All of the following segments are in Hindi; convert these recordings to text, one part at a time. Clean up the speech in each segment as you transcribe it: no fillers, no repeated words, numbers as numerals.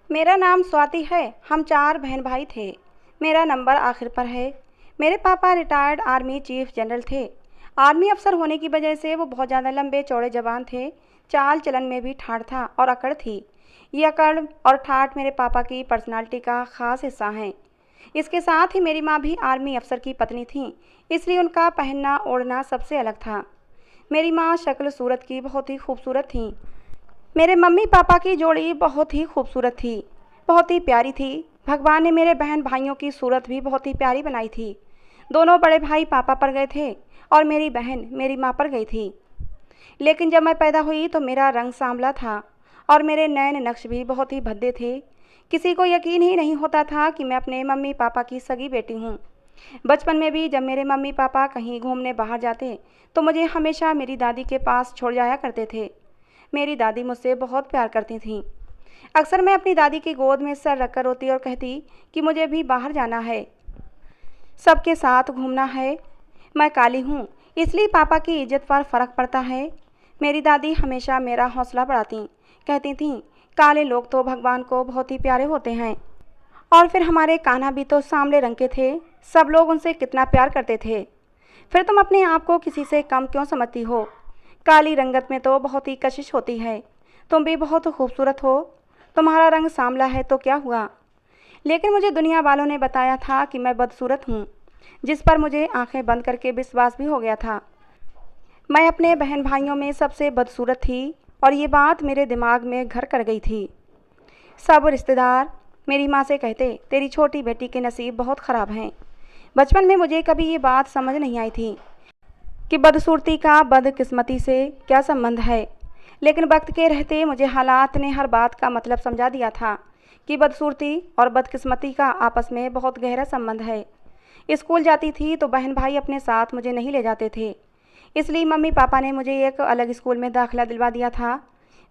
मेरा नाम स्वाति है। हम 4 बहन भाई थे। मेरा नंबर आखिर पर है। मेरे पापा रिटायर्ड आर्मी चीफ जनरल थे। आर्मी अफसर होने की वजह से वो बहुत ज़्यादा लंबे चौड़े जवान थे। चाल चलन में भी ठाठ था और अकड़ थी। ये अकड़ और ठाठ मेरे पापा की पर्सनालिटी का ख़ास हिस्सा हैं। इसके साथ ही मेरी माँ भी आर्मी अफसर की पत्नी थी, इसलिए उनका पहनना ओढ़ना सबसे अलग था। मेरी माँ शक्ल सूरत की बहुत ही खूबसूरत थी। मेरे मम्मी पापा की जोड़ी बहुत ही खूबसूरत थी, बहुत ही प्यारी थी। भगवान ने मेरे बहन भाइयों की सूरत भी बहुत ही प्यारी बनाई थी। दोनों बड़े भाई पापा पर गए थे और मेरी बहन मेरी माँ पर गई थी। लेकिन जब मैं पैदा हुई तो मेरा रंग सांवला था और मेरे नैन नक्श भी बहुत ही भद्दे थे। किसी को यकीन ही नहीं होता था कि मैं अपने मम्मी पापा की सगी बेटी हूँ। बचपन में भी जब मेरे मम्मी पापा कहीं घूमने बाहर जाते तो मुझे हमेशा मेरी दादी के पास छोड़ जाया करते थे। मेरी दादी मुझसे बहुत प्यार करती थीं। अक्सर मैं अपनी दादी की गोद में सर रखकर रोती और कहती कि मुझे भी बाहर जाना है, सबके साथ घूमना है। मैं काली हूँ, इसलिए पापा की इज्जत पर फ़र्क पड़ता है। मेरी दादी हमेशा मेरा हौसला बढ़ाती, कहती थीं काले लोग तो भगवान को बहुत ही प्यारे होते हैं। और फिर हमारे कान्हा भी तो सांवले रंग के थे, सब लोग उनसे कितना प्यार करते थे। फिर तुम अपने आप को किसी से कम क्यों समझती हो? काली रंगत में तो बहुत ही कशिश होती है। तुम भी बहुत खूबसूरत हो। तुम्हारा रंग सांवला है तो क्या हुआ? लेकिन मुझे दुनिया वालों ने बताया था कि मैं बदसूरत हूँ, जिस पर मुझे आंखें बंद करके विश्वास भी हो गया था। मैं अपने बहन भाइयों में सबसे बदसूरत थी और ये बात मेरे दिमाग में घर कर गई थी। सब रिश्तेदार मेरी माँ से कहते तेरी छोटी बेटी के नसीब बहुत ख़राब हैं। बचपन में मुझे कभी ये बात समझ नहीं आई थी कि बदसूरती का बदकिस्मती से क्या संबंध है। लेकिन वक्त के रहते मुझे हालात ने हर बात का मतलब समझा दिया था कि बदसूरती और बदकिस्मती का आपस में बहुत गहरा संबंध है। स्कूल जाती थी तो बहन भाई अपने साथ मुझे नहीं ले जाते थे, इसलिए मम्मी पापा ने मुझे एक अलग स्कूल में दाखिला दिलवा दिया था।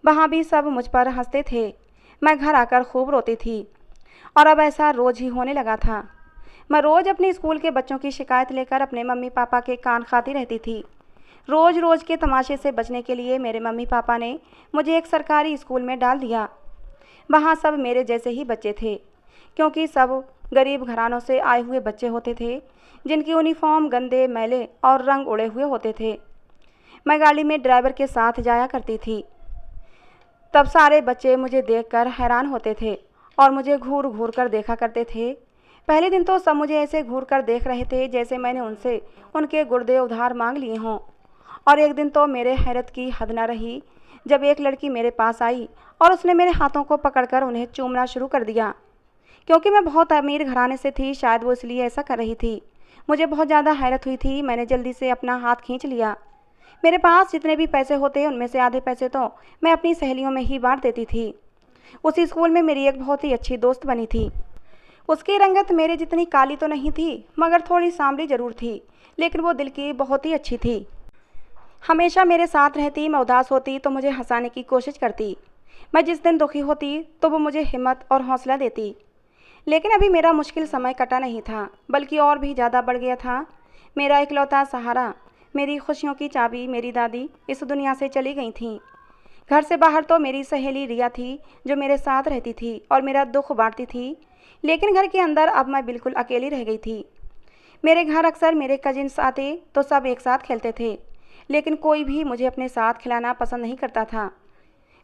वहाँ भी सब मुझ पर हंसते थे। मैं घर आकर खूब रोती थी और अब ऐसा रोज़ ही होने लगा था। मैं रोज़ अपने स्कूल के बच्चों की शिकायत लेकर अपने मम्मी पापा के कान खाती रहती थी। रोज़ रोज़ के तमाशे से बचने के लिए मेरे मम्मी पापा ने मुझे एक सरकारी स्कूल में डाल दिया। वहाँ सब मेरे जैसे ही बच्चे थे, क्योंकि सब गरीब घरानों से आए हुए बच्चे होते थे जिनकी यूनिफॉर्म गंदे मैले और रंग उड़े हुए होते थे। मैं गाड़ी में ड्राइवर के साथ जाया करती थी। तब सारे बच्चे मुझे देखकर हैरान होते थे और मुझे घूर घूर कर देखा करते थे। पहले दिन तो सब मुझे ऐसे घूर कर देख रहे थे जैसे मैंने उनसे उनके गुर्दे उधार मांग लिए हों। और एक दिन तो मेरे हैरत की हद न रही जब एक लड़की मेरे पास आई और उसने मेरे हाथों को पकड़कर उन्हें चूमना शुरू कर दिया। क्योंकि मैं बहुत अमीर घराने से थी, शायद वो इसलिए ऐसा कर रही थी। मुझे बहुत ज़्यादा हैरत हुई थी। मैंने जल्दी से अपना हाथ खींच लिया। मेरे पास जितने भी पैसे होते उनमें से आधे पैसे तो मैं अपनी सहेलियों में ही बांट देती थी। उसी स्कूल में मेरी एक बहुत ही अच्छी दोस्त बनी थी। उसकी रंगत मेरे जितनी काली तो नहीं थी, मगर थोड़ी सांवली जरूर थी, लेकिन वो दिल की बहुत ही अच्छी थी। हमेशा मेरे साथ रहती। मैं उदास होती तो मुझे हंसाने की कोशिश करती। मैं जिस दिन दुखी होती तो वो मुझे हिम्मत और हौसला देती। लेकिन अभी मेरा मुश्किल समय कटा नहीं था, बल्कि और भी ज़्यादा बढ़ गया था। मेरा इकलौता सहारा, मेरी खुशियों की चाबी मेरी दादी इस दुनिया से चली गई थी। घर से बाहर तो मेरी सहेली रिया थी जो मेरे साथ रहती थी और मेरा दुख बांटती थी। लेकिन घर के अंदर अब मैं बिल्कुल अकेली रह गई थी। मेरे घर अक्सर मेरे कजिन्स आते तो सब एक साथ खेलते थे, लेकिन कोई भी मुझे अपने साथ खिलाना पसंद नहीं करता था।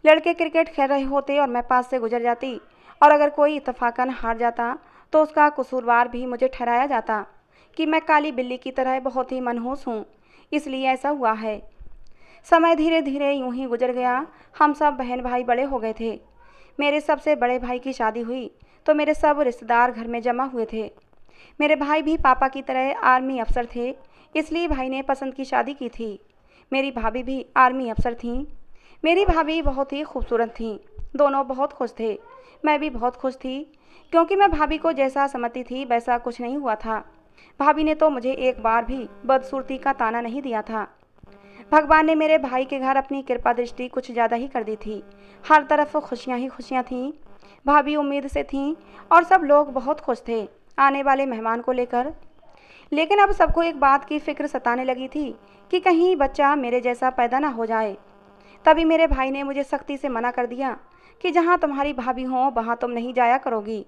लड़के क्रिकेट खेल रहे होते और मैं पास से गुजर जाती, और अगर कोई इत्तेफाकन हार जाता तो उसका कसूरवार भी मुझे ठहराया जाता कि मैं काली बिल्ली की तरह बहुत ही मनहूस हूँ, इसलिए ऐसा हुआ है। समय धीरे धीरे यूं ही गुजर गया। हम सब बहन भाई बड़े हो गए थे। मेरे सबसे बड़े भाई की शादी हुई तो मेरे सब रिश्तेदार घर में जमा हुए थे। मेरे भाई भी पापा की तरह आर्मी अफसर थे, इसलिए भाई ने पसंद की शादी की थी। मेरी भाभी भी आर्मी अफसर थीं। मेरी भाभी बहुत ही खूबसूरत थीं। दोनों बहुत खुश थे। मैं भी बहुत खुश थी, क्योंकि मैं भाभी को जैसा समझती थी वैसा कुछ नहीं हुआ था। भाभी ने तो मुझे एक बार भी बदसूरती का ताना नहीं दिया था। भगवान ने मेरे भाई के घर अपनी कृपा दृष्टि कुछ ज़्यादा ही कर दी थी। हर तरफ खुशियाँ ही खुशियाँ थीं। भाभी उम्मीद से थीं और सब लोग बहुत खुश थे आने वाले मेहमान को लेकर। लेकिन अब सबको एक बात की फिक्र सताने लगी थी कि कहीं बच्चा मेरे जैसा पैदा ना हो जाए। तभी मेरे भाई ने मुझे सख्ती से मना कर दिया कि जहाँ तुम्हारी भाभी हो वहाँ तुम नहीं जाया करोगी।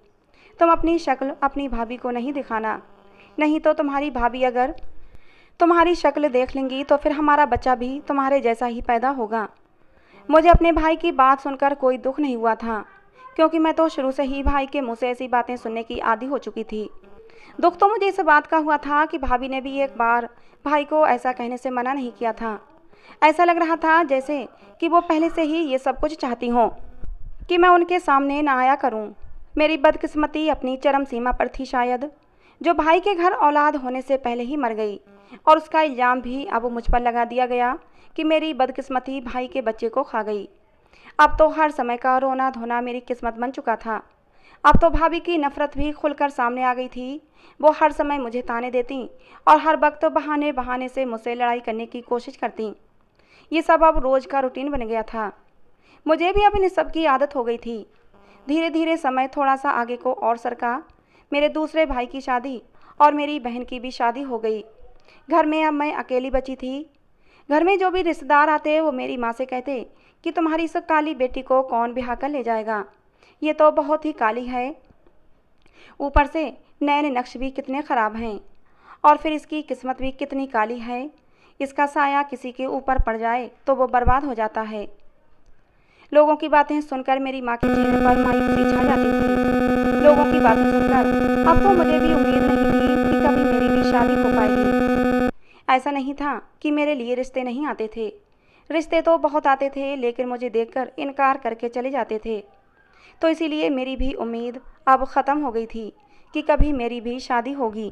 तुम अपनी शक्ल अपनी भाभी को नहीं दिखाना, नहीं तो तुम्हारी भाभी अगर तुम्हारी शक्ल देख लेंगी तो फिर हमारा बच्चा भी तुम्हारे जैसा ही पैदा होगा। मुझे अपने भाई की बात सुनकर कोई दुख नहीं हुआ था, क्योंकि मैं तो शुरू से ही भाई के मुँह से ऐसी बातें सुनने की आदी हो चुकी थी। दुख तो मुझे इस बात का हुआ था कि भाभी ने भी एक बार भाई को ऐसा कहने से मना नहीं किया था। ऐसा लग रहा था जैसे कि वो पहले से ही ये सब कुछ चाहती हों कि मैं उनके सामने ना आया करूं। मेरी बदकिस्मती अपनी चरम सीमा पर थी शायद, जो भाई के घर औलाद होने से पहले ही मर गई, और उसका इल्ज़ाम भी अब मुझ पर लगा दिया गया कि मेरी बदकिस्मती भाई के बच्चे को खा गई। अब तो हर समय का रोना धोना मेरी किस्मत बन चुका था। अब तो भाभी की नफ़रत भी खुलकर सामने आ गई थी। वो हर समय मुझे ताने देती और हर वक्त बहाने बहाने से मुझसे लड़ाई करने की कोशिश करती। ये सब अब रोज़ का रूटीन बन गया था। मुझे भी अब इन सब की आदत हो गई थी। धीरे धीरे समय थोड़ा सा आगे को और सरका। मेरे दूसरे भाई की शादी और मेरी बहन की भी शादी हो गई। घर में अब मैं अकेली बची थी। घर में जो भी रिश्तेदार आते वो मेरी माँ से कहते कि तुम्हारी इस काली बेटी को कौन ब्याह कर ले जाएगा, ये तो बहुत ही काली है, ऊपर से नैन नक्श भी कितने ख़राब हैं, और फिर इसकी किस्मत भी कितनी काली है। इसका साया किसी के ऊपर पड़ जाए तो वो बर्बाद हो जाता है। लोगों की बातें सुनकर मेरी माँ के चेहरे पर मायूसी छा जाती थी। लोगों की बातें सुनकर अब तो मुझे भी उम्मीद नहीं थी कि कभी मेरी भी शादी हो पाएगी। ऐसा नहीं था कि मेरे लिए रिश्ते नहीं आते थे, रिश्ते तो बहुत आते थे, लेकिन मुझे देखकर इनकार करके चले जाते थे। तो इसीलिए मेरी भी उम्मीद अब ख़त्म हो गई थी कि कभी मेरी भी शादी होगी।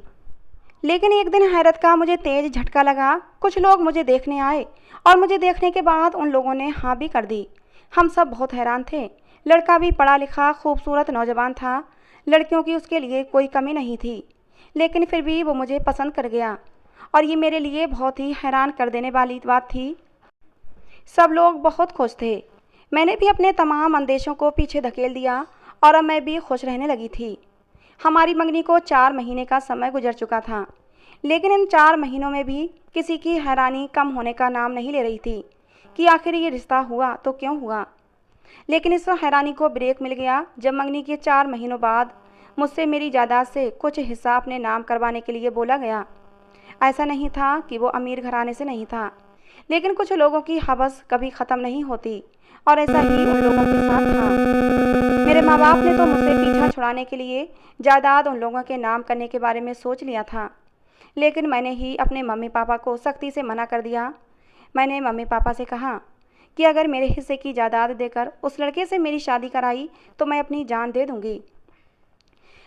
लेकिन एक दिन हैरत का मुझे तेज़ झटका लगा। कुछ लोग मुझे देखने आए और मुझे देखने के बाद उन लोगों ने हाँ भी कर दी। हम सब बहुत हैरान थे। लड़का भी पढ़ा लिखा खूबसूरत नौजवान था, लड़कियों की उसके लिए कोई कमी नहीं थी, लेकिन फिर भी वो मुझे पसंद कर गया, और ये मेरे लिए बहुत ही हैरान कर देने वाली बात थी। सब लोग बहुत खुश थे। मैंने भी अपने तमाम अंदेशों को पीछे धकेल दिया और अब मैं भी खुश रहने लगी थी। हमारी मंगनी को 4 महीने का समय गुजर चुका था, लेकिन इन 4 महीनों में भी किसी की हैरानी कम होने का नाम नहीं ले रही थी कि आखिर ये रिश्ता हुआ तो क्यों हुआ। लेकिन इस हैरानी को ब्रेक मिल गया जब मंगनी के 4 महीनों बाद मुझसे मेरी जायदाद से कुछ हिस्सा अपने नाम करवाने के लिए बोला गया। ऐसा नहीं था कि वो अमीर घराने से नहीं था, लेकिन कुछ लोगों की हवस कभी ख़त्म नहीं होती, और ऐसा ही उन लोगों के साथ था। मेरे माँ बाप ने तो मुझसे पीछा छुड़ाने के लिए जायदाद उन लोगों के नाम करने के बारे में सोच लिया था, लेकिन मैंने ही अपने मम्मी पापा को सख्ती से मना कर दिया। मैंने मम्मी पापा से कहा कि अगर मेरे हिस्से की जायदाद देकर उस लड़के से मेरी शादी कराई तो मैं अपनी जान दे दूँगी।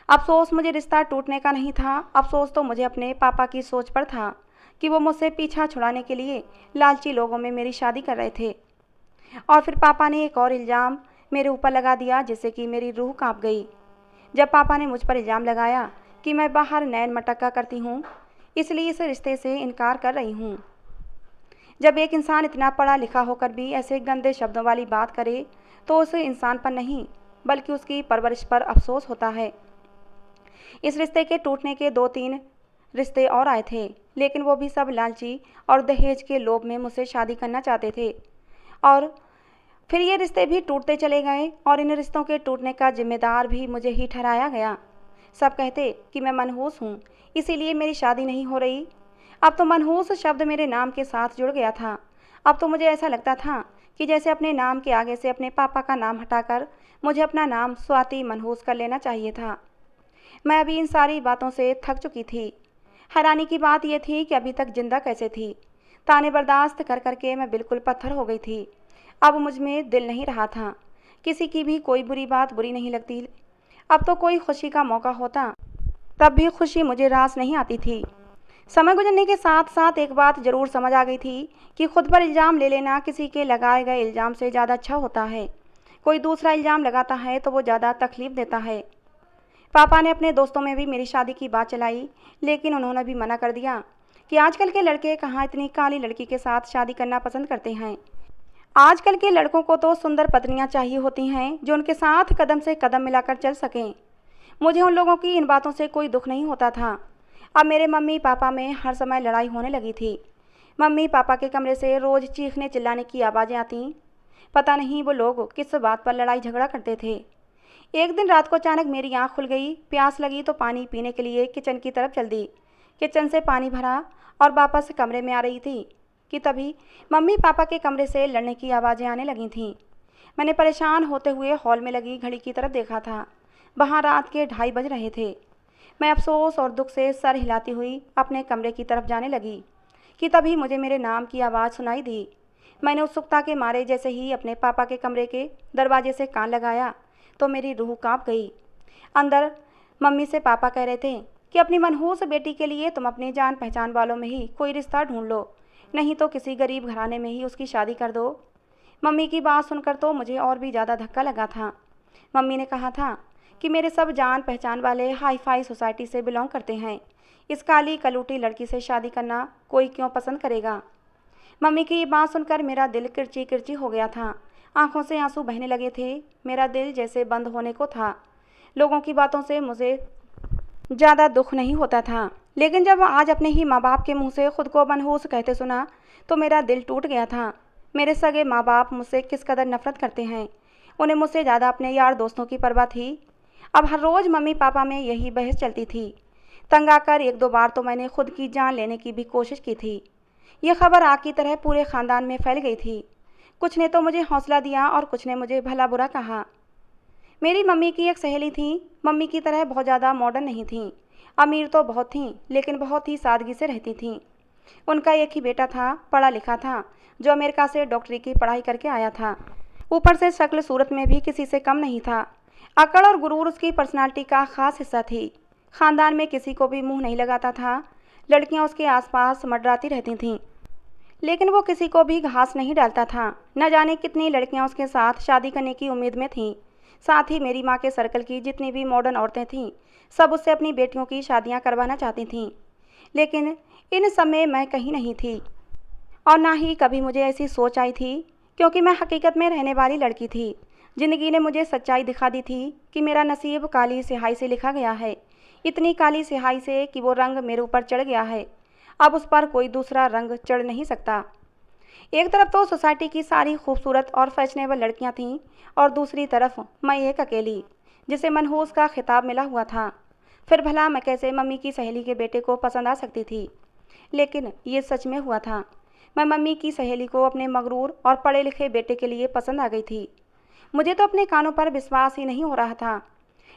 अफसोस मुझे रिश्ता टूटने का नहीं था, अफसोस तो मुझे अपने पापा की सोच पर था कि वो मुझसे पीछा छुड़ाने के लिए लालची लोगों में मेरी शादी कर रहे थे। और फिर पापा ने एक और इल्ज़ाम मेरे ऊपर लगा दिया, जिससे कि मेरी रूह कांप गई। जब पापा ने मुझ पर इल्ज़ाम लगाया कि मैं बाहर नैन मटक्का करती हूँ, इसलिए इस रिश्ते से इनकार कर रही हूँ। जब एक इंसान इतना पढ़ा लिखा होकर भी ऐसे गंदे शब्दों वाली बात करे तो उस इंसान पर नहीं बल्कि उसकी परवरिश पर अफसोस होता है। इस रिश्ते के टूटने के 2-3 रिश्ते और आए थे, लेकिन वो भी सब लालची और दहेज के लोभ में मुझसे शादी करना चाहते थे, और फिर ये रिश्ते भी टूटते चले गए और इन रिश्तों के टूटने का जिम्मेदार भी मुझे ही ठहराया गया। सब कहते कि मैं मनहूस हूँ, इसीलिए मेरी शादी नहीं हो रही। अब तो मनहूस शब्द मेरे नाम के साथ जुड़ गया था। अब तो मुझे ऐसा लगता था कि जैसे अपने नाम के आगे से अपने पापा का नाम हटाकर मुझे अपना नाम स्वाति मनहूस कर लेना चाहिए था। मैं अभी इन सारी बातों से थक चुकी थी। हैरानी की बात यह थी कि अभी तक जिंदा कैसे थी। ताने बर्दाश्त कर करके मैं बिल्कुल पत्थर हो गई थी। अब मुझ में दिल नहीं रहा था, किसी की भी कोई बुरी बात बुरी नहीं लगती। अब तो कोई खुशी का मौका होता तब भी खुशी मुझे रास नहीं आती थी। समय गुजरने के साथ साथ एक बात ज़रूर समझ आ गई थी कि खुद पर इल्ज़ाम ले लेना किसी के लगाए गए इल्ज़ाम से ज़्यादा अच्छा होता है। कोई दूसरा इल्ज़ाम लगाता है तो वो ज़्यादा तकलीफ़ देता है। पापा ने अपने दोस्तों में भी मेरी शादी की बात चलाई, लेकिन उन्होंने भी मना कर दिया कि आजकल के लड़के कहाँ इतनी काली लड़की के साथ शादी करना पसंद करते हैं। आजकल के लड़कों को तो सुंदर पत्नियां चाहिए होती हैं जो उनके साथ कदम से कदम मिलाकर चल सकें। मुझे उन लोगों की इन बातों से कोई दुख नहीं होता था। अब मेरे मम्मी पापा में हर समय लड़ाई होने लगी थी। मम्मी पापा के कमरे से रोज़ चीखने चिल्लाने की आवाज़ें आती। पता नहीं वो लोग किस बात पर लड़ाई झगड़ा करते थे। एक दिन रात को अचानक मेरी आँख खुल गई, प्यास लगी तो पानी पीने के लिए किचन की तरफ चल दी। किचन से पानी भरा और वापस कमरे में आ रही थी कि तभी मम्मी पापा के कमरे से लड़ने की आवाज़ें आने लगी थीं। मैंने परेशान होते हुए हॉल में लगी घड़ी की तरफ देखा था। वहाँ रात के 2:30 बज रहे थे। मैं अफसोस और दुख से सर हिलाती हुई अपने कमरे की तरफ जाने लगी कि तभी मुझे मेरे नाम की आवाज़ सुनाई दी। मैंने उत्सुकता के मारे जैसे ही अपने पापा के कमरे के दरवाजे से कान लगाया तो मेरी रूह कांप गई। अंदर मम्मी से पापा कह रहे थे कि अपनी मनहूस बेटी के लिए तुम अपनी जान पहचान वालों में ही कोई रिश्ता ढूंढ लो, नहीं तो किसी गरीब घराने में ही उसकी शादी कर दो। मम्मी की बात सुनकर तो मुझे और भी ज़्यादा धक्का लगा था। मम्मी ने कहा था कि मेरे सब जान पहचान वाले हाई फाई सोसाइटी से बिलोंग करते हैं, इस काली कलूटी लड़की से शादी करना कोई क्यों पसंद करेगा। मम्मी की ये बात सुनकर मेरा दिल किरची किरची हो गया था। आंखों से आंसू बहने लगे थे। मेरा दिल जैसे बंद होने को था। लोगों की बातों से मुझे ज़्यादा दुख नहीं होता था, लेकिन जब आज अपने ही माँ बाप के मुंह से खुद को मनहूस कहते सुना तो मेरा दिल टूट गया था। मेरे सगे माँ बाप मुझसे किस कदर नफरत करते हैं, उन्हें मुझसे ज़्यादा अपने यार दोस्तों की परवाह थी। अब हर रोज़ मम्मी पापा में यही बहस चलती थी। तंग आकर 1-2 बार तो मैंने खुद की जान लेने की भी कोशिश की थी। यह खबर आग की तरह पूरे ख़ानदान में फैल गई थी। कुछ ने तो मुझे हौसला दिया और कुछ ने मुझे भला बुरा कहा। मेरी मम्मी की एक सहेली थी। मम्मी की तरह बहुत ज़्यादा मॉडर्न नहीं थी। अमीर तो बहुत थीं, लेकिन बहुत ही सादगी से रहती थीं। उनका एक ही बेटा था, पढ़ा लिखा था, जो अमेरिका से डॉक्टरी की पढ़ाई करके आया था। ऊपर से शक्ल सूरत में भी किसी से कम नहीं था। अकड़ और गुरूर उसकी पर्सनालिटी का खास हिस्सा थी। ख़ानदान में किसी को भी मुंह नहीं लगाता था। लड़कियां उसके आसपास मंडराती रहती थीं, लेकिन वो किसी को भी घास नहीं डालता था। न जाने कितनी लड़कियां उसके साथ शादी करने की उम्मीद में थीं। साथ ही मेरी माँ के सर्कल की जितनी भी मॉडर्न औरतें थीं, सब उससे अपनी बेटियों की शादियां करवाना चाहती थीं। लेकिन इन सब में मैं कहीं नहीं थी, और ना ही कभी मुझे ऐसी सोच आई थी, क्योंकि मैं हकीकत में रहने वाली लड़की थी। ज़िंदगी ने मुझे सच्चाई दिखा दी थी कि मेरा नसीब काली स्याही से लिखा गया है। इतनी काली स्याही से कि वो रंग मेरे ऊपर चढ़ गया है। अब उस पर कोई दूसरा रंग चढ़ नहीं सकता। एक तरफ तो सोसाइटी की सारी खूबसूरत और फैशनेबल लड़कियां थीं, और दूसरी तरफ मैं एक अकेली, जिसे मनहूस का खिताब मिला हुआ था। फिर भला मैं कैसे मम्मी की सहेली के बेटे को पसंद आ सकती थी। लेकिन ये सच में हुआ था। मैं मम्मी की सहेली को अपने मगरूर और पढ़े लिखे बेटे के लिए पसंद आ गई थी। मुझे तो अपने कानों पर विश्वास ही नहीं हो रहा था।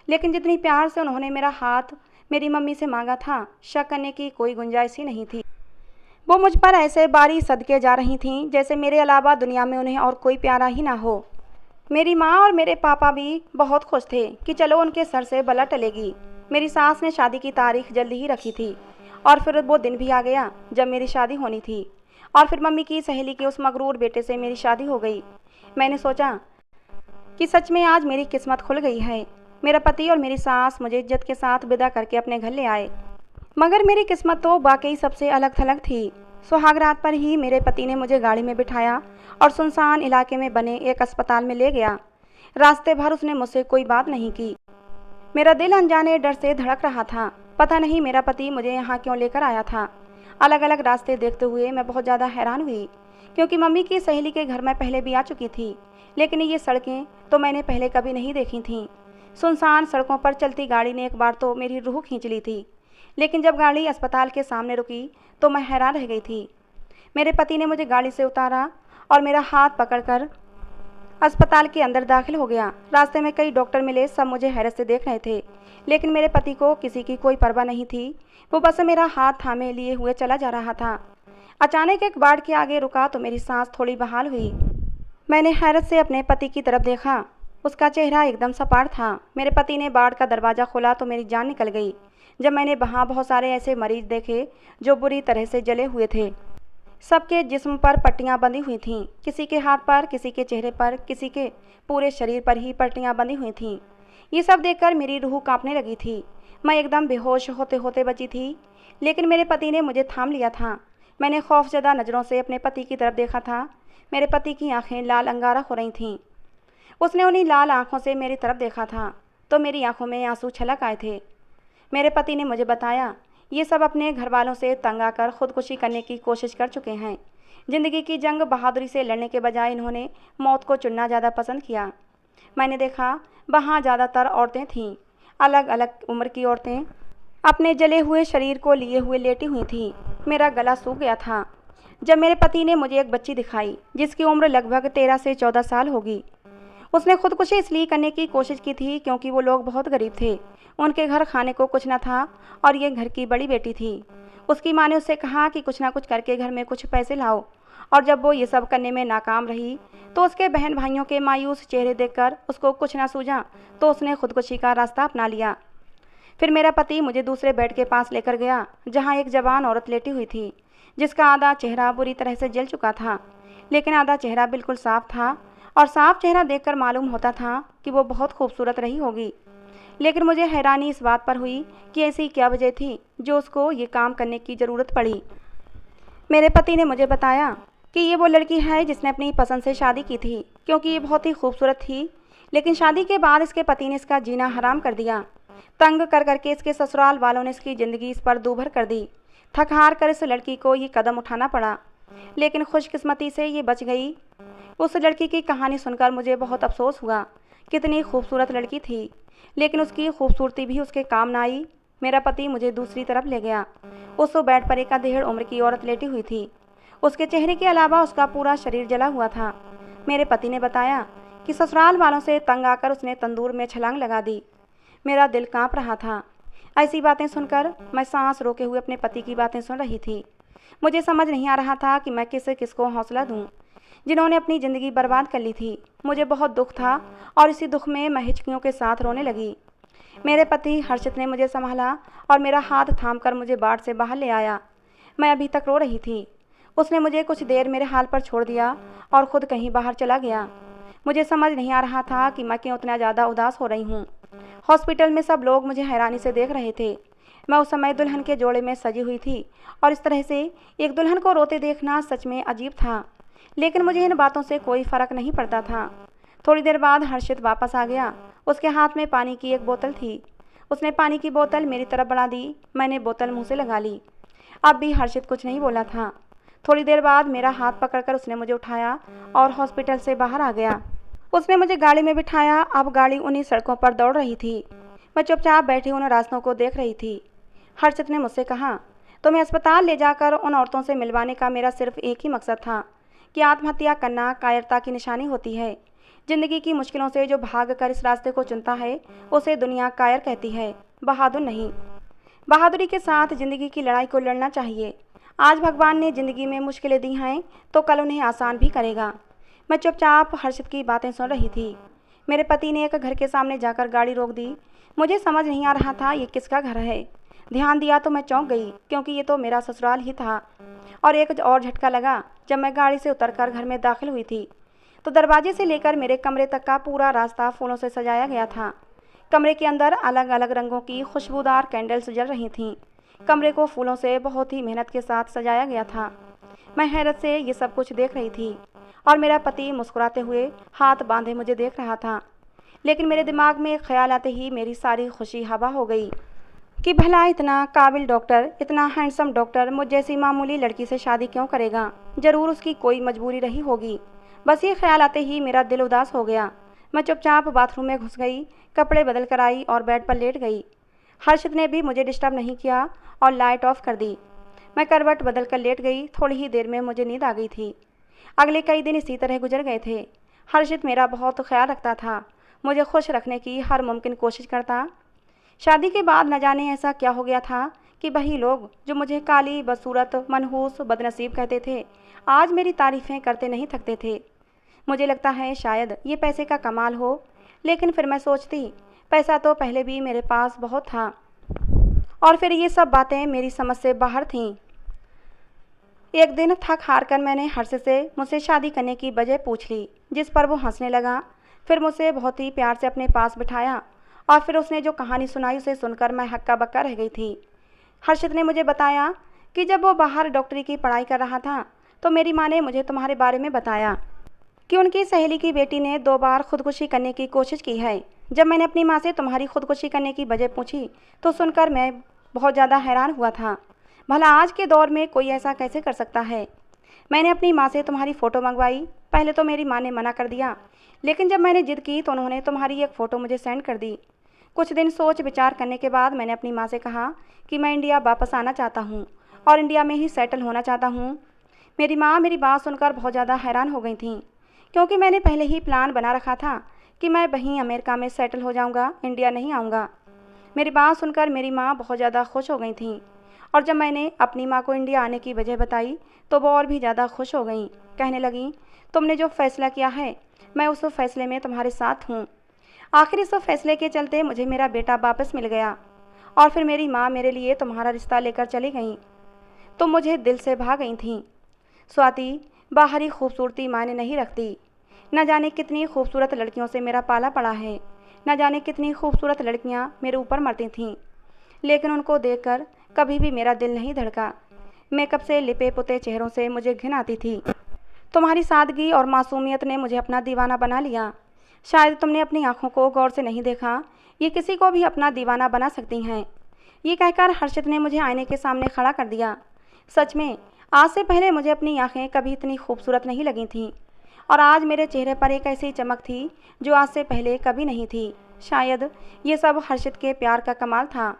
लेकिन जितनी प्यार से उन्होंने मेरा हाथ मेरी मम्मी से मांगा था, शक करने की कोई गुंजाइश ही नहीं थी। वो मुझ पर ऐसे बारी सदके जा रही थीं जैसे मेरे अलावा दुनिया में उन्हें और कोई प्यारा ही ना हो। मेरी माँ और मेरे पापा भी बहुत खुश थे कि चलो उनके सर से बला टलेगी। मेरी सास ने शादी की तारीख जल्दी ही रखी थी, और फिर वो दिन भी आ गया जब मेरी शादी होनी थी। और फिर मम्मी की सहेली के उस मगरूर बेटे से मेरी शादी हो गई। मैंने सोचा कि सच में आज मेरी किस्मत खुल गई है। मेरा पति और मेरी सास मुझे इज्जत के साथ विदा करके अपने घर ले आए। मगर मेरी किस्मत तो वाकई सबसे अलग थलग थी। सुहागरात पर ही मेरे पति ने मुझे गाड़ी में बिठाया और सुनसान इलाके में बने एक अस्पताल में ले गया। रास्ते भर उसने मुझसे कोई बात नहीं की। मेरा दिल अनजाने डर से धड़क रहा था। पता नहीं मेरा पति मुझे यहाँ क्यों लेकर आया था। अलग अलग रास्ते देखते हुए मैं बहुत ज़्यादा हैरान हुई, क्योंकि मम्मी की सहेली के घर में पहले भी आ चुकी थी, लेकिन ये सड़कें तो मैंने पहले कभी नहीं देखी थीं। सुनसान सड़कों पर चलती गाड़ी ने एक बार तो मेरी रूह खींच ली थी, लेकिन जब गाड़ी अस्पताल के सामने रुकी तो मैं हैरान रह गई थी। मेरे पति ने मुझे गाड़ी से उतारा और मेरा हाथ पकड़कर अस्पताल के अंदर दाखिल हो गया। रास्ते में कई डॉक्टर मिले, सब मुझे हैरत से देख रहे थे, लेकिन मेरे पति को किसी की कोई परवाह नहीं थी। वो बस मेरा हाथ थामे लिए हुए चला जा रहा था। अचानक एक बाड़ के आगे रुका तो मेरी सांस थोड़ी बहाल हुई। मैंने हैरत से अपने पति की तरफ देखा। उसका चेहरा एकदम सपाट था। मेरे पति ने बाड़ का दरवाज़ा खोला तो मेरी जान निकल गई जब मैंने वहाँ बहुत सारे ऐसे मरीज देखे जो बुरी तरह से जले हुए थे। सबके जिस्म पर पट्टियाँ बंधी हुई थीं, किसी के हाथ पर, किसी के चेहरे पर, किसी के पूरे शरीर पर ही पट्टियाँ बंधी हुई थीं। ये सब देखकर मेरी रूह कांपने लगी थी। मैं एकदम बेहोश होते होते बची थी, लेकिन मेरे पति ने मुझे थाम लिया था। मैंने खौफजदा नज़रों से अपने पति की तरफ देखा था। मेरे पति की आंखें लाल अंगारा हो रही थीं। उसने उन्हीं लाल आंखों से मेरी तरफ देखा था तो मेरी आंखों में आंसू छलक आए थे। मेरे पति ने मुझे बताया, ये सब अपने घर वालों से तंग आकर खुदकुशी करने की कोशिश कर चुके हैं, ज़िंदगी की जंग बहादुरी से लड़ने के बजाय इन्होंने मौत को चुनना ज़्यादा पसंद किया। मैंने देखा वहाँ ज़्यादातर औरतें थीं, अलग अलग उम्र की औरतें अपने जले हुए शरीर को लिए हुए लेटी हुई थीं। मेरा गला सूख गया था जब मेरे पति ने मुझे एक बच्ची दिखाई जिसकी उम्र लगभग 13 से 14 साल होगी। उसने खुदकुशी इसलिए करने की कोशिश की थी क्योंकि वो लोग बहुत गरीब थे, उनके घर खाने को कुछ न था और ये घर की बड़ी बेटी थी। उसकी माँ ने उससे कहा कि कुछ ना कुछ करके घर में कुछ पैसे लाओ, और जब वो ये सब करने में नाकाम रही तो उसके बहन भाइयों के मायूस चेहरे देखकर उसको कुछ ना सूझा तो उसने खुदकुशी का रास्ता अपना लिया। फिर मेरा पति मुझे दूसरे बेड के पास लेकर गया जहाँ एक जवान औरत लेटी हुई थी जिसका आधा चेहरा बुरी तरह से जल चुका था, लेकिन आधा चेहरा बिल्कुल साफ था और साफ चेहरा देखकर मालूम होता था कि वो बहुत खूबसूरत रही होगी। लेकिन मुझे हैरानी इस बात पर हुई कि ऐसी क्या वजह थी जो उसको ये काम करने की ज़रूरत पड़ी। मेरे पति ने मुझे बताया कि ये वो लड़की है जिसने अपनी पसंद से शादी की थी क्योंकि ये बहुत ही खूबसूरत थी, लेकिन शादी के बाद इसके पति ने इसका जीना हराम कर दिया। तंग कर करके इसके ससुराल वालों ने इसकी ज़िंदगी इस पर दूभर कर दी। थक हार कर इस लड़की को ये कदम उठाना पड़ा, लेकिन खुशकिस्मती से ये बच गई। उस लड़की की कहानी सुनकर मुझे बहुत अफसोस हुआ। कितनी खूबसूरत लड़की थी, लेकिन उसकी खूबसूरती भी उसके काम ना आई। मेरा पति मुझे दूसरी तरफ ले गया। उस बेड पर एक आधेड़ उम्र की औरत लेटी हुई थी। उसके चेहरे के अलावा उसका पूरा शरीर जला हुआ था। मेरे पति ने बताया कि ससुराल वालों से तंग आकर उसने तंदूर में छलांग लगा दी। मेरा दिल कांप रहा था। ऐसी बातें सुनकर मैं सांस रोके हुए अपने पति की बातें सुन रही थी। मुझे समझ नहीं आ रहा था कि मैं किसको हौसला दूं, जिन्होंने अपनी ज़िंदगी बर्बाद कर ली थी। मुझे बहुत दुख था और इसी दुख में मैं हिचकियों के साथ रोने लगी। मेरे पति हर्षित ने मुझे संभाला और मेरा हाथ थामकर मुझे वार्ड से बाहर ले आया। मैं अभी तक रो रही थी। उसने मुझे कुछ देर मेरे हाल पर छोड़ दिया और ख़ुद कहीं बाहर चला गया। मुझे समझ नहीं आ रहा था कि मैं क्यों उतना ज़्यादा उदास हो रही हूँ। हॉस्पिटल में सब लोग मुझे हैरानी से देख रहे थे। मैं उस समय दुल्हन के जोड़े में सजी हुई थी और इस तरह से एक दुल्हन को रोते देखना सच में अजीब था, लेकिन मुझे इन बातों से कोई फ़र्क नहीं पड़ता था। थोड़ी देर बाद हर्षित वापस आ गया। उसके हाथ में पानी की एक बोतल थी। उसने पानी की बोतल मेरी तरफ बढ़ा दी। मैंने बोतल मुँह से लगा ली। अब भी हर्षित कुछ नहीं बोला था। थोड़ी देर बाद मेरा हाथ पकड़कर उसने मुझे उठाया और हॉस्पिटल से बाहर आ गया। उसने मुझे गाड़ी में बिठाया। अब गाड़ी उन्हीं सड़कों पर दौड़ रही थी। मैं चुपचाप बैठी उन रास्तों को देख रही थी। हर्षित ने मुझसे कहा, तुम्हें अस्पताल ले जाकर उन औरतों से मिलवाने का मेरा सिर्फ एक ही मकसद था कि आत्महत्या करना कायरता की निशानी होती है। ज़िंदगी की मुश्किलों से जो भाग कर इस रास्ते को चुनता है उसे दुनिया कायर कहती है, बहादुर नहीं। बहादुरी के साथ ज़िंदगी की लड़ाई को लड़ना चाहिए। आज भगवान ने ज़िंदगी में मुश्किलें दी हैं तो कल उन्हें आसान भी करेगा। मैं चुपचाप हर्षित की बातें सुन रही थी। मेरे पति ने एक घर के सामने जाकर गाड़ी रोक दी। मुझे समझ नहीं आ रहा था ये किसका घर है। ध्यान दिया तो मैं चौंक गई क्योंकि ये तो मेरा ससुराल ही था। और एक और झटका लगा जब मैं गाड़ी से उतरकर घर में दाखिल हुई थी तो दरवाजे से लेकर मेरे कमरे तक का पूरा रास्ता फूलों से सजाया गया था। कमरे के अंदर अलग अलग रंगों की खुशबूदार कैंडल्स जल रही थीं। कमरे को फूलों से बहुत ही मेहनत के साथ सजाया गया था। मैं हैरत से ये सब कुछ देख रही थी और मेरा पति मुस्कुराते हुए हाथ बांधे मुझे देख रहा था। लेकिन मेरे दिमाग में एक ख्याल आते ही मेरी सारी खुशी हवा हो गई कि भला इतना काबिल डॉक्टर, इतना हैंडसम डॉक्टर मुझ जैसी मामूली लड़की से शादी क्यों करेगा। ज़रूर उसकी कोई मजबूरी रही होगी। बस ये ख्याल आते ही मेरा दिल उदास हो गया। मैं चुपचाप बाथरूम में घुस गई, कपड़े बदल कर आई और बेड पर लेट गई। हर्षित ने भी मुझे डिस्टर्ब नहीं किया और लाइट ऑफ कर दी। मैं करवट बदल कर लेट गई। थोड़ी ही देर में मुझे नींद आ गई थी। अगले कई दिन इसी तरह गुजर गए थे। हर्षित मेरा बहुत ख्याल रखता था, मुझे खुश रखने की हर मुमकिन कोशिश करता। शादी के बाद न जाने ऐसा क्या हो गया था कि वही लोग जो मुझे काली, बदसूरत, मनहूस, बदनसीब कहते थे, आज मेरी तारीफ़ें करते नहीं थकते थे। मुझे लगता है शायद ये पैसे का कमाल हो, लेकिन फिर मैं सोचती पैसा तो पहले भी मेरे पास बहुत था और फिर ये सब बातें मेरी समझ से बाहर थीं। एक दिन थक हार कर मैंने हर्षित से मुझसे शादी करने की वजह पूछ ली, जिस पर वो हंसने लगा। फिर मुझसे बहुत ही प्यार से अपने पास बिठाया और फिर उसने जो कहानी सुनाई उसे सुनकर मैं हक्का बक्का रह गई थी। हर्षित ने मुझे बताया कि जब वो बाहर डॉक्टरी की पढ़ाई कर रहा था तो मेरी माँ ने मुझे तुम्हारे बारे में बताया कि उनकी सहेली की बेटी ने 2 बार खुदकुशी करने की कोशिश की है। जब मैंने अपनी माँ से तुम्हारी खुदकुशी करने की वजह पूछी तो सुनकर मैं बहुत ज़्यादा हैरान हुआ था। भला आज के दौर में कोई ऐसा कैसे कर सकता है। मैंने अपनी माँ से तुम्हारी फ़ोटो मंगवाई। पहले तो मेरी माँ ने मना कर दिया, लेकिन जब मैंने ज़िद की तो उन्होंने तुम्हारी एक फ़ोटो मुझे सेंड कर दी। कुछ दिन सोच विचार करने के बाद मैंने अपनी माँ से कहा कि मैं इंडिया वापस आना चाहता हूँ और इंडिया में ही सेटल होना चाहता हूँ। मेरी माँ मेरी बात सुनकर बहुत ज़्यादा हैरान हो गई थी, क्योंकि मैंने पहले ही प्लान बना रखा था कि मैं वहीं अमेरिका में सेटल हो जाऊँगा, इंडिया नहीं आऊँगा। मेरी बात सुनकर मेरी माँ बहुत ज़्यादा खुश हो गई थी, और जब मैंने अपनी माँ को इंडिया आने की वजह बताई तो वो और भी ज़्यादा खुश हो गई। कहने लगी, तुमने जो फ़ैसला किया है मैं उस फैसले में तुम्हारे साथ हूँ। आखिर इस फैसले के चलते मुझे मेरा बेटा वापस मिल गया, और फिर मेरी माँ मेरे लिए तुम्हारा रिश्ता लेकर चली गई। तुम मुझे दिल से भा गई थी। स्वाति, बाहरी खूबसूरती मायने नहीं रखती। न जाने कितनी खूबसूरत लड़कियों से मेरा पाला पड़ा है, न जाने कितनी खूबसूरत लड़कियाँ मेरे ऊपर मरती थीं, लेकिन उनको देखकर कभी भी मेरा दिल नहीं धड़का। मेकअप से लिपे पुते चेहरों से मुझे घिन आती थी। तुम्हारी सादगी और मासूमियत ने मुझे अपना दीवाना बना लिया। शायद तुमने अपनी आंखों को गौर से नहीं देखा, ये किसी को भी अपना दीवाना बना सकती हैं। ये कहकर हर्षित ने मुझे आईने के सामने खड़ा कर दिया। सच में आज से पहले मुझे अपनी आंखें कभी इतनी खूबसूरत नहीं लगी थीं, और आज मेरे चेहरे पर एक ऐसी चमक थी जो आज से पहले कभी नहीं थी। शायद ये सब हर्षित के प्यार का कमाल था।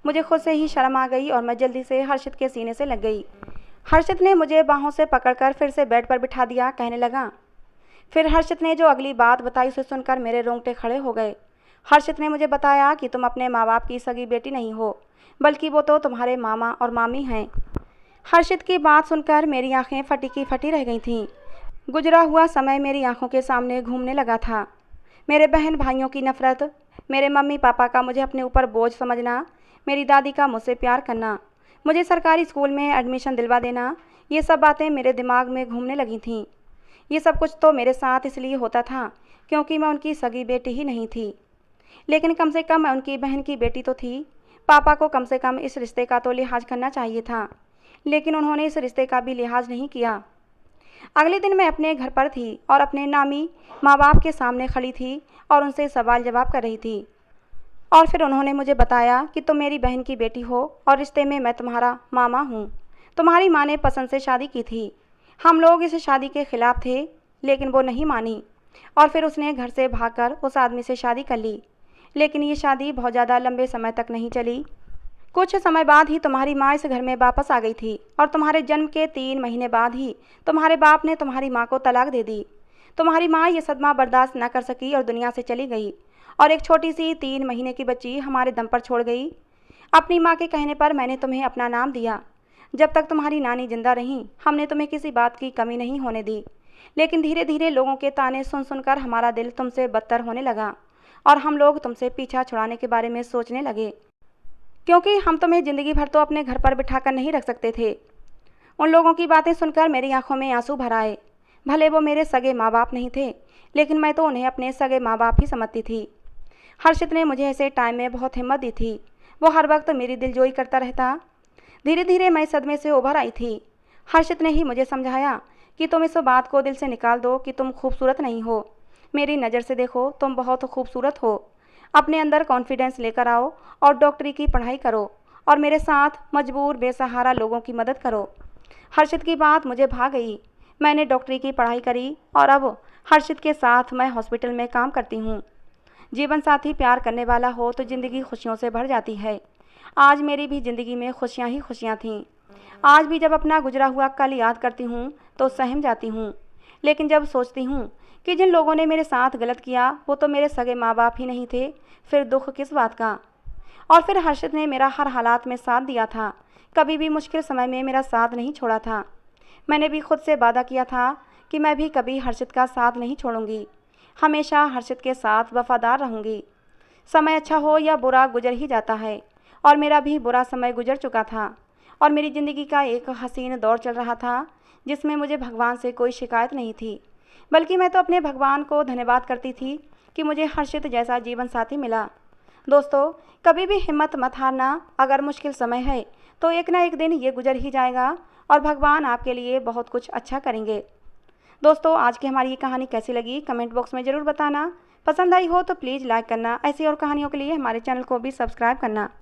मुझे खुद से ही शर्म आ गई और मैं जल्दी से हर्षित के सीने से लग गई। हर्षित ने मुझे बाहों से पकड़कर फिर से बेड पर बिठा दिया। कहने लगा, फिर हर्षित ने जो अगली बात बताई उसे सुनकर मेरे रोंगटे खड़े हो गए। हर्षित ने मुझे बताया कि तुम अपने माँ बाप की सगी बेटी नहीं हो, बल्कि वो तो तुम्हारे मामा और मामी हैं। हर्षित की बात सुनकर मेरी आंखें फटी की फटी रह गई थीं। गुजरा हुआ समय मेरी आंखों के सामने घूमने लगा था। मेरे बहन भाइयों की नफ़रत, मेरे मम्मी पापा का मुझे अपने ऊपर बोझ समझना, मेरी दादी का मुझसे प्यार करना, मुझे सरकारी स्कूल में एडमिशन दिलवा देना, ये सब बातें मेरे दिमाग में घूमने लगी थीं। ये सब कुछ तो मेरे साथ इसलिए होता था क्योंकि मैं उनकी सगी बेटी ही नहीं थी, लेकिन कम से कम मैं उनकी बहन की बेटी तो थी। पापा को कम से कम इस रिश्ते का तो लिहाज करना चाहिए था, लेकिन उन्होंने इस रिश्ते का भी लिहाज नहीं किया। अगले दिन मैं अपने घर पर थी और अपने नामी माँ बाप के सामने खड़ी थी और उनसे सवाल जवाब कर रही थी। और फिर उन्होंने मुझे बताया कि तुम मेरी बहन की बेटी हो और रिश्ते में मैं तुम्हारा मामा हूँ। तुम्हारी माँ ने पसंद से शादी की थी। हम लोग इस शादी के खिलाफ थे, लेकिन वो नहीं मानी, और फिर उसने घर से भागकर उस आदमी से शादी कर ली। लेकिन ये शादी बहुत ज़्यादा लंबे समय तक नहीं चली। कुछ समय बाद ही तुम्हारी माँ इस घर में वापस आ गई थी, और तुम्हारे जन्म के 3 महीने बाद ही तुम्हारे बाप ने तुम्हारी माँ को तलाक दे दी। तुम्हारी माँ ये सदमा बर्दाश्त न कर सकी और दुनिया से चली गई, और एक छोटी सी 3 महीने की बच्ची हमारे दम पर छोड़ गई। अपनी माँ के कहने पर मैंने तुम्हें अपना नाम दिया। जब तक तुम्हारी नानी जिंदा रहीं हमने तुम्हें किसी बात की कमी नहीं होने दी, लेकिन धीरे धीरे लोगों के ताने सुन सुनकर हमारा दिल तुमसे बदतर होने लगा, और हम लोग तुमसे पीछा छुड़ाने के बारे में सोचने लगे, क्योंकि हम तुम्हें ज़िंदगी भर तो अपने घर पर बिठाकर नहीं रख सकते थे। उन लोगों की बातें सुनकर मेरी आंखों में आंसू भर आए। भले वो मेरे सगे माँ बाप नहीं थे, लेकिन मैं तो उन्हें अपने सगे माँ बाप ही समझती थी। हर्षित ने मुझे ऐसे टाइम में बहुत हिम्मत दी थी। वो हर वक्त मेरी दिलजोई करता रहता। धीरे धीरे मैं सदमे से उभर आई थी। हर्षित ने ही मुझे समझाया कि तुम इस बात को दिल से निकाल दो कि तुम खूबसूरत नहीं हो। मेरी नज़र से देखो, तुम बहुत खूबसूरत हो। अपने अंदर कॉन्फिडेंस लेकर आओ और डॉक्टरी की पढ़ाई करो, और मेरे साथ मजबूर बेसहारा लोगों की मदद करो। हर्षित की बात मुझे भा गई। मैंने डॉक्टरी की पढ़ाई करी और अब हर्षित के साथ मैं हॉस्पिटल में काम करती हूँ। जीवन साथी प्यार करने वाला हो तो ज़िंदगी खुशियों से भर जाती है। आज मेरी भी ज़िंदगी में खुशियाँ ही खुशियाँ थीं। आज भी जब अपना गुजरा हुआ कल याद करती हूँ तो सहम जाती हूँ, लेकिन जब सोचती हूँ कि जिन लोगों ने मेरे साथ गलत किया वो तो मेरे सगे माँ बाप ही नहीं थे, फिर दुख किस बात का। और फिर हर्षित ने मेरा हर हालात में साथ दिया था, कभी भी मुश्किल समय में मेरा साथ नहीं छोड़ा था। मैंने भी खुद से वादा किया था कि मैं भी कभी हर्षित का साथ नहीं छोड़ूंगी, हमेशा हर्षित के साथ वफादार रहूंगी। समय अच्छा हो या बुरा गुजर ही जाता है, और मेरा भी बुरा समय गुजर चुका था, और मेरी ज़िंदगी का एक हसीन दौर चल रहा था जिसमें मुझे भगवान से कोई शिकायत नहीं थी, बल्कि मैं तो अपने भगवान को धन्यवाद करती थी कि मुझे हर्षित जैसा जीवन साथी मिला। दोस्तों, कभी भी हिम्मत मत हारना। अगर मुश्किल समय है तो एक ना एक दिन ये गुजर ही जाएगा, और भगवान आपके लिए बहुत कुछ अच्छा करेंगे। दोस्तों, आज की हमारी ये कहानी कैसी लगी कमेंट बॉक्स में ज़रूर बताना। पसंद आई हो तो प्लीज़ लाइक करना। ऐसी और कहानियों के लिए हमारे चैनल को भी सब्सक्राइब करना।